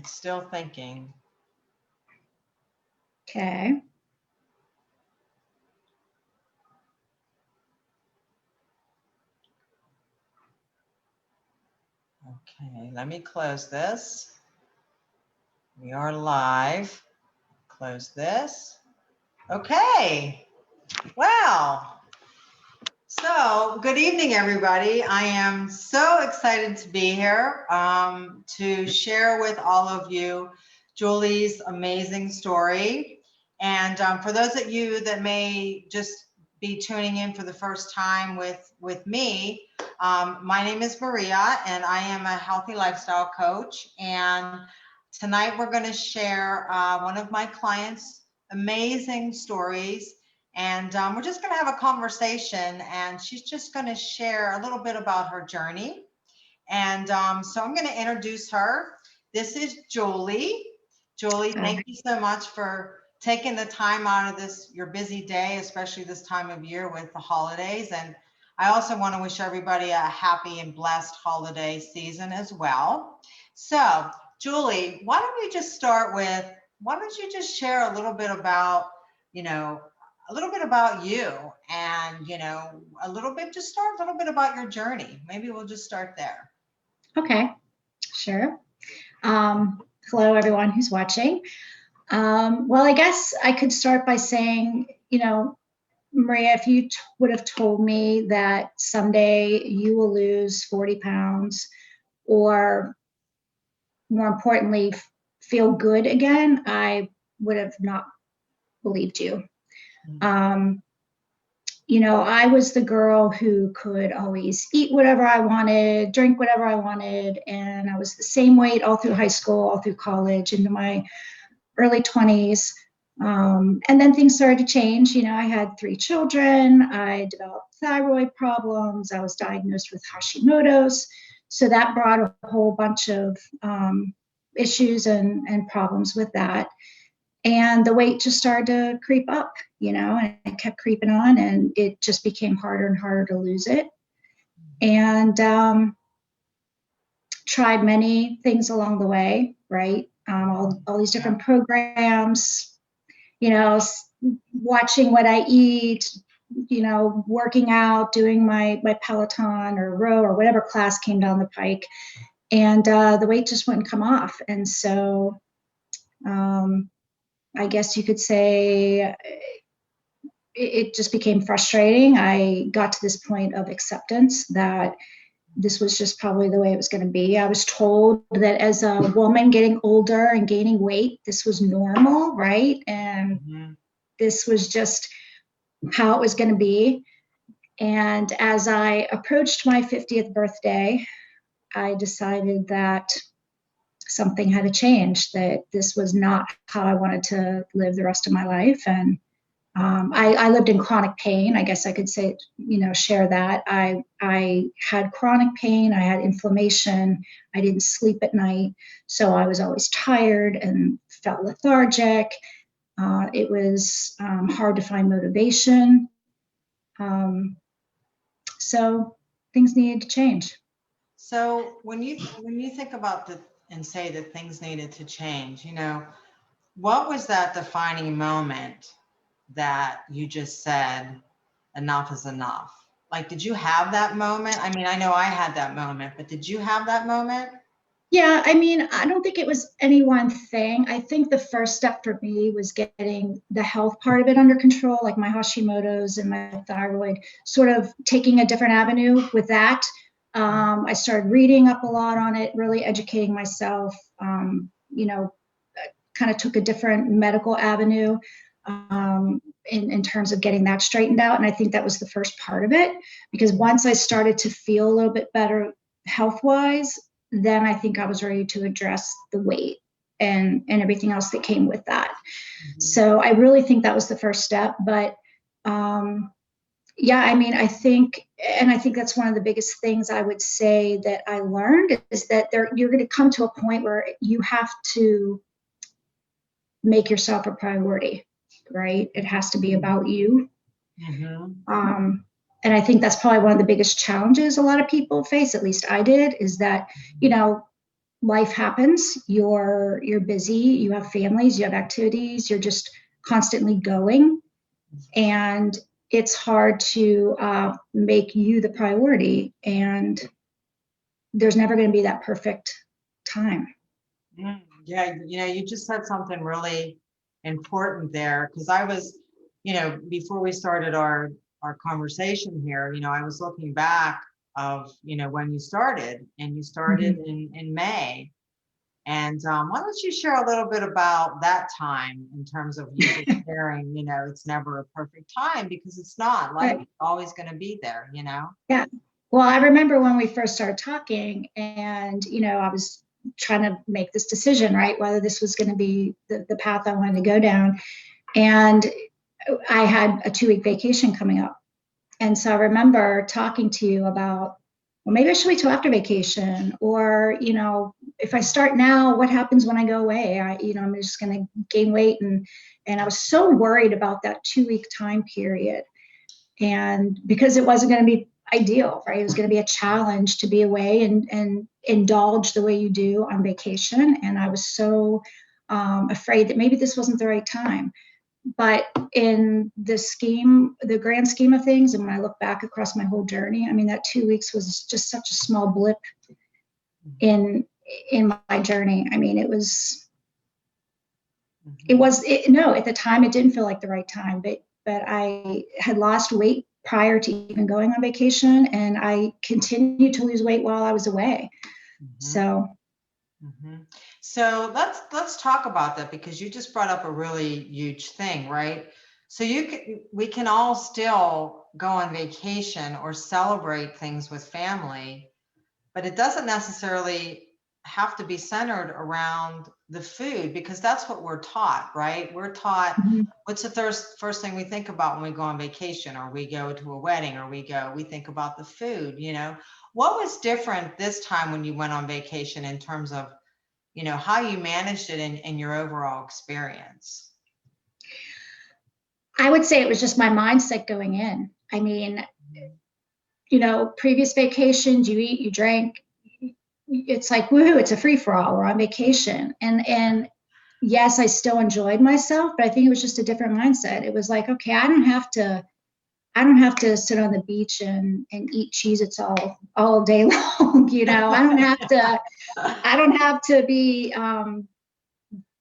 It's still thinking. Okay. Okay, let me close this. We are live. Close this. Okay. Wow. So, good evening, everybody. I am so excited to be here to share with all of you Julie's amazing story. And for those of you that may just be tuning in for the first time with me, my name is Maria, and I am a healthy lifestyle coach. And tonight we're going to share one of my clients' amazing stories. And we're just going to have a conversation, and she's just going to share a little bit about her journey. And so I'm going to introduce her. This is Julie. Julie, thank you so much for taking the time out of your busy day, especially this time of year with the holidays. And I also want to wish everybody a happy and blessed holiday season as well. So, Julie, why don't you just share a little bit about, a little bit about you, and a little bit about your journey. Maybe we'll just start there. Okay, sure. Hello, everyone who's watching. Well, I guess I could start by saying, Maria, if you would have told me that someday you will lose 40 pounds, or more importantly, feel good again, I would have not believed you. I was the girl who could always eat whatever I wanted, drink whatever I wanted, and I was the same weight all through high school, all through college, into my early 20s. And then things started to change. I had 3 children. I developed thyroid problems. I was diagnosed with Hashimoto's. So that brought a whole bunch of issues and problems with that. And the weight just started to creep up, and it kept creeping on, and it just became harder and harder to lose it. And tried many things along the way, right? All these different programs, watching what I eat, working out, doing my Peloton or row or whatever class came down the pike. And the weight just wouldn't come off. And so I guess you could say it just became frustrating. I got to this point of acceptance that this was just probably the way it was going to be. I was told that as a woman getting older and gaining weight, this was normal, right? And this was just how it was going to be. And as I approached my 50th birthday, I decided that something had to change, that this was not how I wanted to live the rest of my life. And I lived in chronic pain. I guess I could say, share that. I had chronic pain. I had inflammation. I didn't sleep at night. So I was always tired and felt lethargic. It was hard to find motivation. So things needed to change. So when you think about and say that things needed to change, what was that defining moment that you just said, enough is enough? Like, did you have that moment? I mean, I know I had that moment, but did you have that moment? Yeah, I mean, I don't think it was any one thing. I think the first step for me was getting the health part of it under control, like my Hashimoto's and my thyroid, sort of taking a different avenue with that. I started reading up a lot on it, really educating myself, kind of took a different medical avenue in terms of getting that straightened out. And I think that was the first part of it, because once I started to feel a little bit better health-wise, then I think I was ready to address the weight and everything else that came with that. So I really think that was the first step. But yeah, I mean, I think that's one of the biggest things I would say that I learned is that you're going to come to a point where you have to make yourself a priority, right? It has to be about you. And I think that's probably one of the biggest challenges a lot of people face, at least I did, is that, life happens. You're busy, you have families, you have activities, you're just constantly going. And it's hard to make you the priority. And there's never going to be that perfect time. Yeah, you just said something really important there, because I was, before we started our conversation here, I was looking back of, when you started, and you started in May. And why don't you share a little bit about that time in terms of you just sharing, it's never a perfect time, because it's not. Life is always going to be there, Yeah. Well, I remember when we first started talking, and, I was trying to make this decision, right? Whether this was going to be the path I wanted to go down. And I had a 2-week vacation coming up. And so I remember talking to you about, well, maybe I should wait till after vacation, or, if I start now, what happens when I go away? I'm just going to gain weight. And I was so worried about that 2-week time period. And because it wasn't going to be ideal, right? It was going to be a challenge to be away and indulge the way you do on vacation. And I was so afraid that maybe this wasn't the right time. But in the grand scheme of things, and when I look back across my whole journey, I mean, that 2 weeks was just such a small blip in my journey. I mean, no, at the time it didn't feel like the right time, but I had lost weight prior to even going on vacation, and I continued to lose weight while I was away. So So let's talk about that, because you just brought up a really huge thing, right? So we can all still go on vacation or celebrate things with family, but it doesn't necessarily have to be centered around the food, because that's what we're taught, right? We're taught, what's the first thing we think about when we go on vacation, or we go to a wedding, or we think about the food, What was different this time when you went on vacation in terms of, how you managed it in your overall experience? I would say it was just my mindset going in. I mean, previous vacations, you eat, you drink, it's like, woohoo, it's a free for all. We're on vacation. And yes, I still enjoyed myself, but I think it was just a different mindset. It was like, okay, I don't have to sit on the beach and eat Cheez-Its all day long. I don't have to be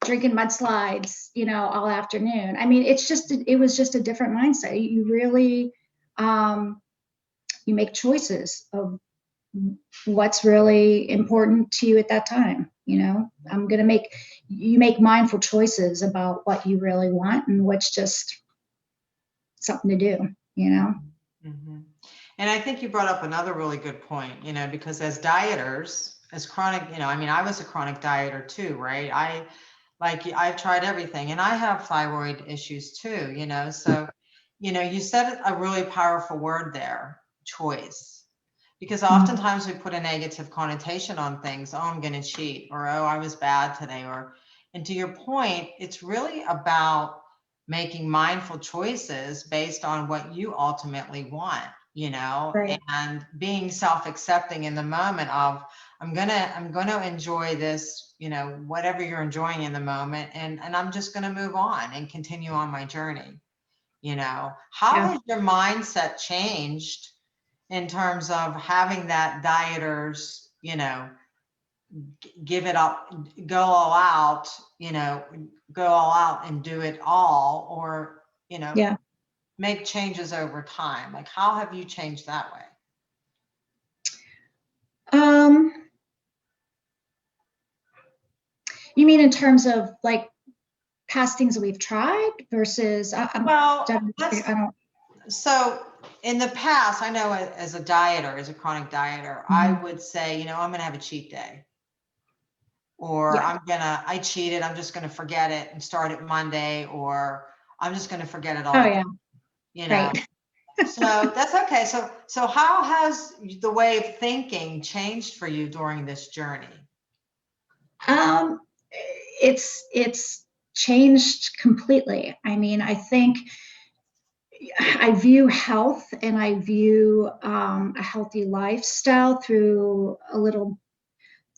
drinking mudslides, all afternoon. I mean, it was just a different mindset. You really, you make choices of what's really important to you at that time. You make mindful choices about what you really want and what's just something to do, And I think you brought up another really good point, because as dieters, as chronic, I was a chronic dieter too, right? I've tried everything, and I have thyroid issues too, so, you said a really powerful word there, choice. Because oftentimes we put a negative connotation on things. Oh, I'm going to cheat, or, oh, I was bad today. And to your point, it's really about making mindful choices based on what you ultimately want, Right. and being self-accepting in the moment of, I'm going to enjoy this, whatever you're enjoying in the moment. And I'm just going to move on and continue on my journey. How has your mindset changed in terms of having that dieters, give it up, go all out, go all out and do it all, or, make changes over time? Like, how have you changed that way? You mean in terms of like past things that we've tried versus, So in the past, I know as a dieter, as a chronic dieter, I would say, I'm going to have a cheat day. Or I cheated, I'm just going to forget it and start it Monday, or I'm just going to forget it all. Oh, yeah. Right. So that's okay. So how has the way of thinking changed for you during this journey? It's changed completely. I mean, I think I view health and I view a healthy lifestyle through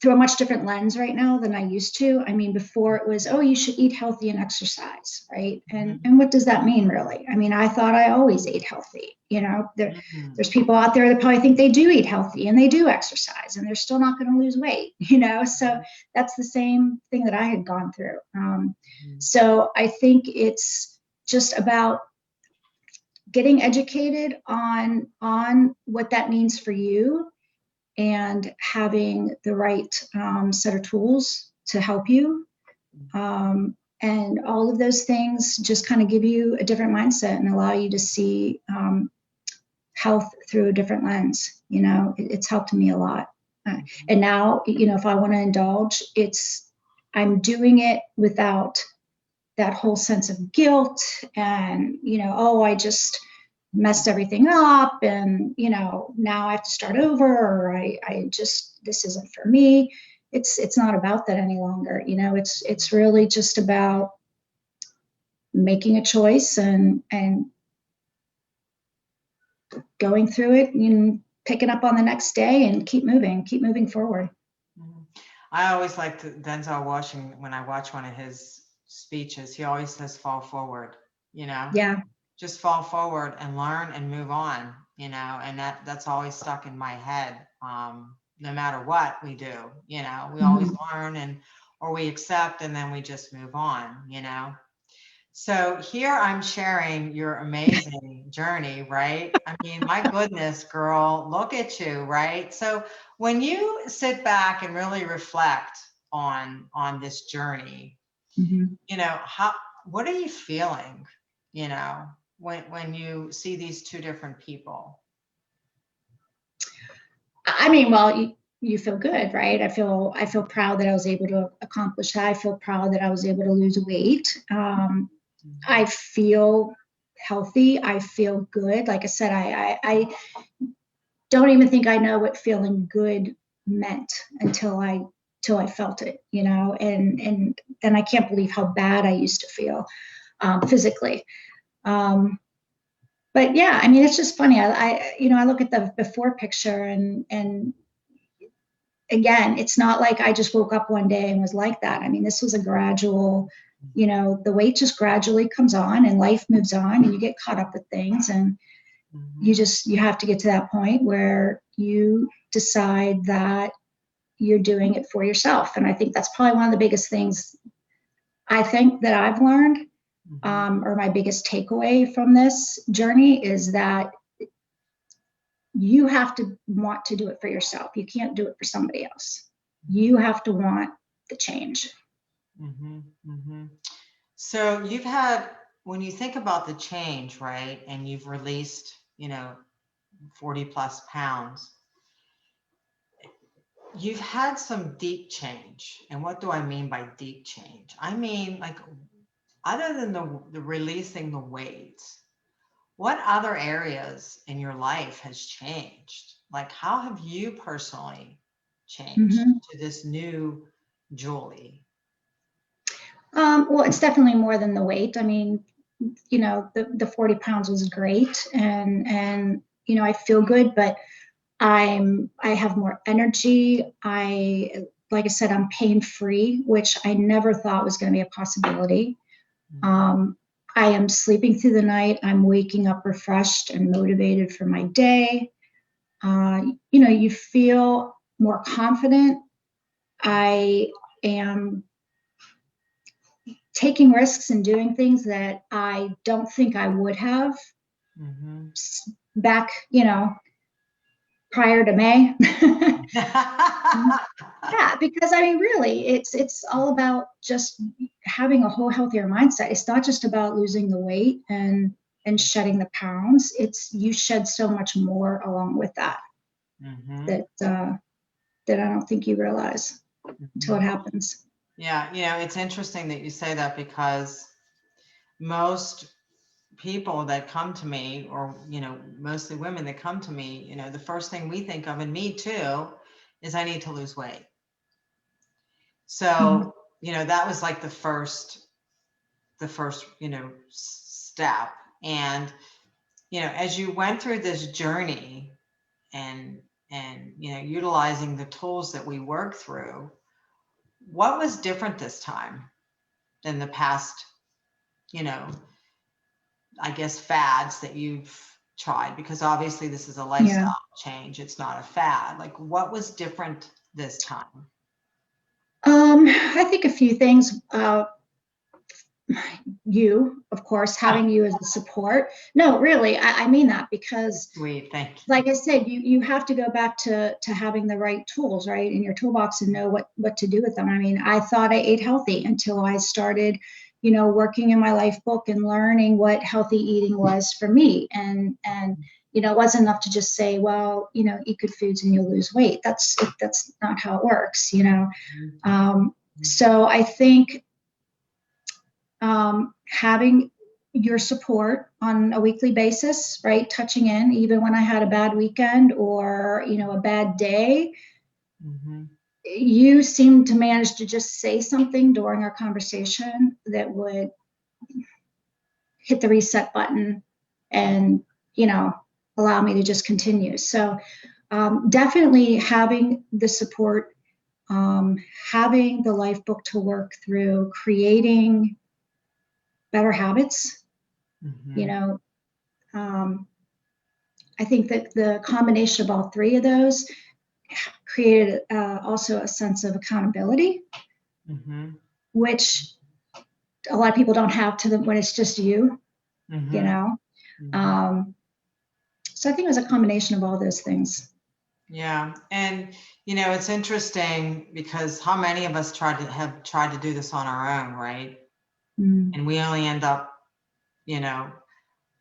through a much different lens right now than I used to. I mean, before it was, oh, you should eat healthy and exercise, right? And what does that mean, really? I mean, I thought I always ate healthy. You know, there's people out there that probably think they do eat healthy and they do exercise and they're still not going to lose weight. You know, so that's the same thing that I had gone through. So I think it's just about getting educated on what that means for you, and having the right set of tools to help you. And all of those things just kind of give you a different mindset and allow you to see health through a different lens. You know, it's helped me a lot. And now, you know, if I want to indulge, I'm doing it without that whole sense of guilt and, you know, oh, I just messed everything up and, you know, now I have to start over, or I just, this isn't for me. It's not about that any longer. You know, it's really just about making a choice and going through it and picking up on the next day and keep moving forward. I always like Denzel Washington, when I watch one of his speeches, he always says fall forward, you know? Yeah. Just fall forward and learn and move on, you know, and that's always stuck in my head. No matter what we do, you know, we always learn or we accept, and then we just move on, you know. So here I'm sharing your amazing journey, right? I mean, my goodness, girl, look at you, right? So when you sit back and really reflect on this journey, you know, what are you feeling, you know, when you see these two different people? I mean, well, you feel good, right? I feel proud that I was able to accomplish that. I feel proud that I was able to lose weight. I feel healthy. I feel good. Like I said, I don't even think I know what feeling good meant until I felt it, you know, and I can't believe how bad I used to feel physically. But yeah, I mean, it's just funny. You know, I look at the before picture and again, it's not like I just woke up one day and was like that. I mean, this was a gradual, you know, the weight just gradually comes on and life moves on and you get caught up with things, and you have to get to that point where you decide that you're doing it for yourself. And I think that's probably one of the biggest things I think that I've learned, or my biggest takeaway from this journey, is that you have to want to do it for yourself. You can't do it for somebody else. You have to want the change. So you've had, when you think about the change, right, and you've released, you know, 40 plus pounds, you've had some deep change. And what do I mean by deep change? I mean, like, other than the releasing the weight, what other areas in your life has changed? Like, how have you personally changed to this new Julie? Well, it's definitely more than the weight. I mean, you know, the 40 pounds was great, and you know, I feel good, but I have more energy. Like I said, I'm pain free, which I never thought was going to be a possibility. I am sleeping through the night. I'm waking up refreshed and motivated for my day. You know, you feel more confident. I am taking risks and doing things that I don't think I would have back, you know, prior to May. Yeah, because I mean, really, it's all about just having a whole healthier mindset. It's not just about losing the weight and shedding the pounds. It's, you shed so much more along with that that I don't think you realize until it happens. Yeah, you know, it's interesting that you say that, because most people that come to me, or, you know, mostly women that come to me, you know, the first thing we think of, and me too, is I need to lose weight. So, you know, that was like the first, you know, step. And, you know, as you went through this journey and utilizing the tools that we work through. What was different this time than the past, I guess, fads that you've tried? Because obviously this is a lifestyle change. It's not a fad. Like, what was different this time? I think a few things. You, of course, having you as a support. No, really, I mean that, because Sweet, thank you. like I said, you have to go back to having the right tools, right, in your toolbox and know what to do with them. I mean, I thought I ate healthy until I started, working in my life book and learning what healthy eating was for me. And it wasn't enough to just say, well, eat good foods and you'll lose weight. That's not how it works, So I think having your support on a weekly basis, right? Touching in, even when I had a bad weekend or, a bad day, you seemed to manage to just say something during our conversation that would hit the reset button and, allow me to just continue. So definitely having the support, having the life book to work through, creating better habits. I think that the combination of all three of those created also a sense of accountability, which a lot of people don't have to them when it's just you, So I think it was a combination of all those things. Yeah. And, it's interesting because how many of us have tried to do this on our own, right? And we only end up,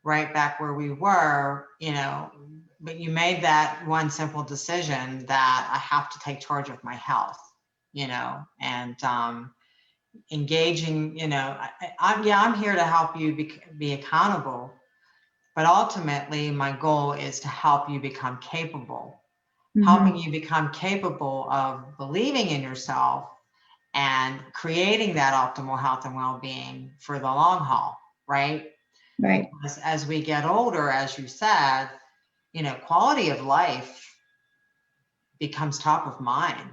right back where we were, but you made that one simple decision that I have to take charge of my health, and engaging, I'm here to help you be accountable, but ultimately my goal is to help you become capable, helping you become capable of believing in yourself and creating that optimal health and well-being for the long haul, right? Right. Because as we get older, as you said, quality of life becomes top of mind,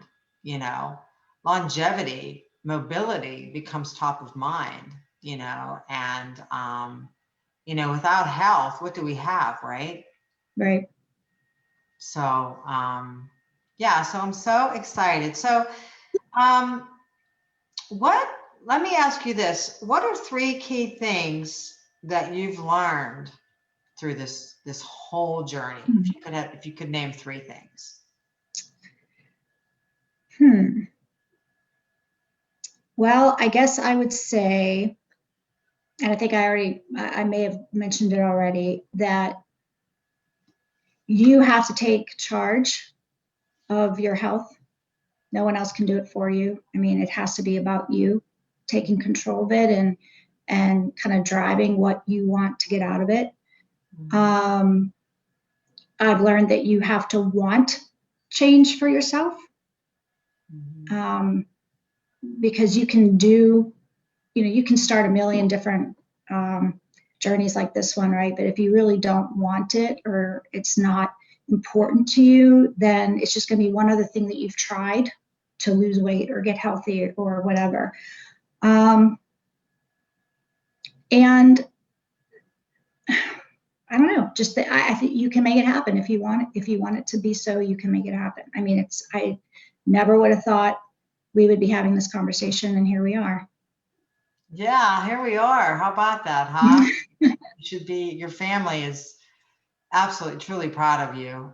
longevity, mobility becomes top of mind, and, without health, what do we have, right? Right. So, yeah, so I'm so excited. So, let me ask you this. What are 3 key things that you've learned through this whole journey? If you could name 3 things. Well, I guess I would say, and I think I may have mentioned it already, that you have to take charge of your health. No one else can do it for you. I mean, it has to be about you taking control of it and kind of driving what you want to get out of it. I've learned that you have to want change for yourself, because you can you can start a million different journeys like this one, right? But if you really don't want it, or it's not important to you, then it's just going to be one other thing that you've tried to lose weight or get healthy or whatever. And I don't know, just that I think you can make it happen if you want it. If you want it to be so, you can make it happen. I mean, I never would have thought we would be having this conversation, and here we are. Yeah, here we are. How about that, huh? Your family is absolutely, truly proud of you.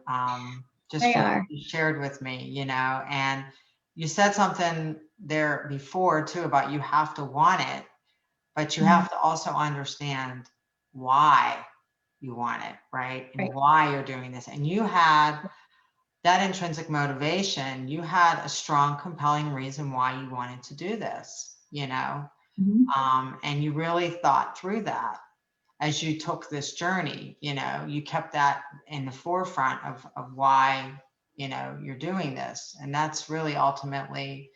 Just for what you shared with me, and you said something there before too about you have to want it, but you have to also understand why you want it, right? And why you're doing this. And you had that intrinsic motivation. You had a strong, compelling reason why you wanted to do this, and you really thought through that as you took this journey. You kept that in the forefront of why, you're doing this. And that's really ultimately,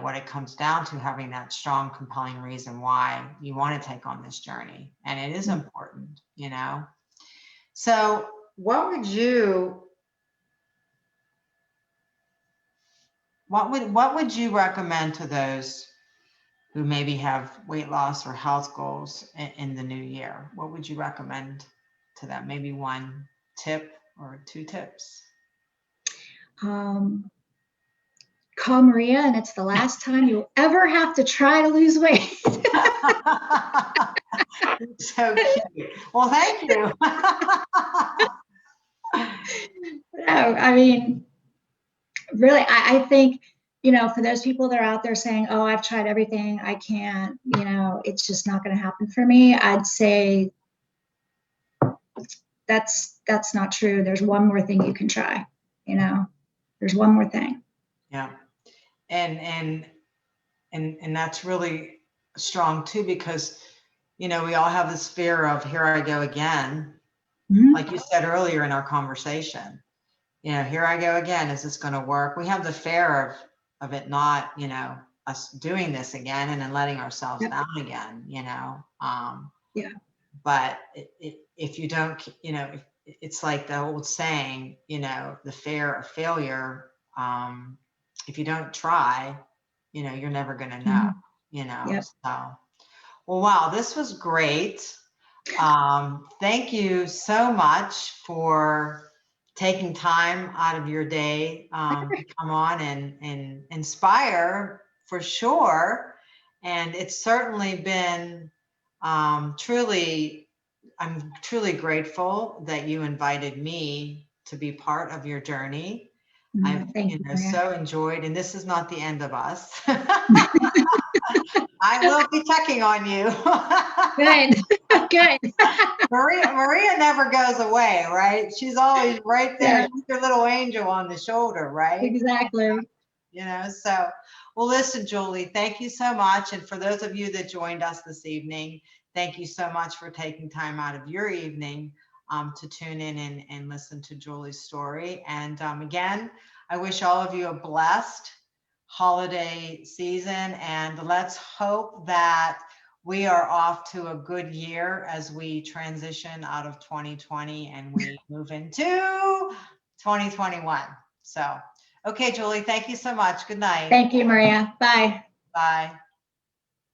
what it comes down to, having that strong, compelling reason why you want to take on this journey. And it is important, So what would you what would you recommend to those who maybe have weight loss or health goals in the new year? What would you recommend to them? Maybe one tip or two tips? Call Maria, and it's the last time you'll ever have to try to lose weight. So cute. Well, thank you. No, I mean, really, I think, for those people that are out there saying, oh, I've tried everything, I can't, it's just not going to happen for me. I'd say that's not true. There's one more thing you can try, there's one more thing. Yeah. And that's really strong too, because, we all have this fear of here I go again. Mm-hmm. Like you said earlier in our conversation, here I go again. Is this going to work? We have the fear of it not, us doing this again and then letting ourselves down again, Yeah. But if you don't, it's like the old saying, the fear of failure. If you don't try, you're never going to know, Yep. So, well, wow, this was great. Thank you so much for taking time out of your day to come on and inspire for sure. And it's certainly been I'm truly grateful that you invited me to be part of your journey. I've Thank you, Maria. so enjoyed, and this is not the end of us. I will be checking on you. Good. Good. Maria never goes away, right? She's always right there. Yeah. She's your little angel on the shoulder, right? Exactly. So, well, listen, Julie, thank you so much. And for those of you that joined us this evening, thank you so much for taking time out of your evening to tune in and listen to Julie's story. And again, I wish all of you a blessed holiday season, and let's hope that we are off to a good year as we transition out of 2020 and we move into 2021. So, okay, Julie, thank you so much. Good night. Thank you, Maria. Bye. Bye.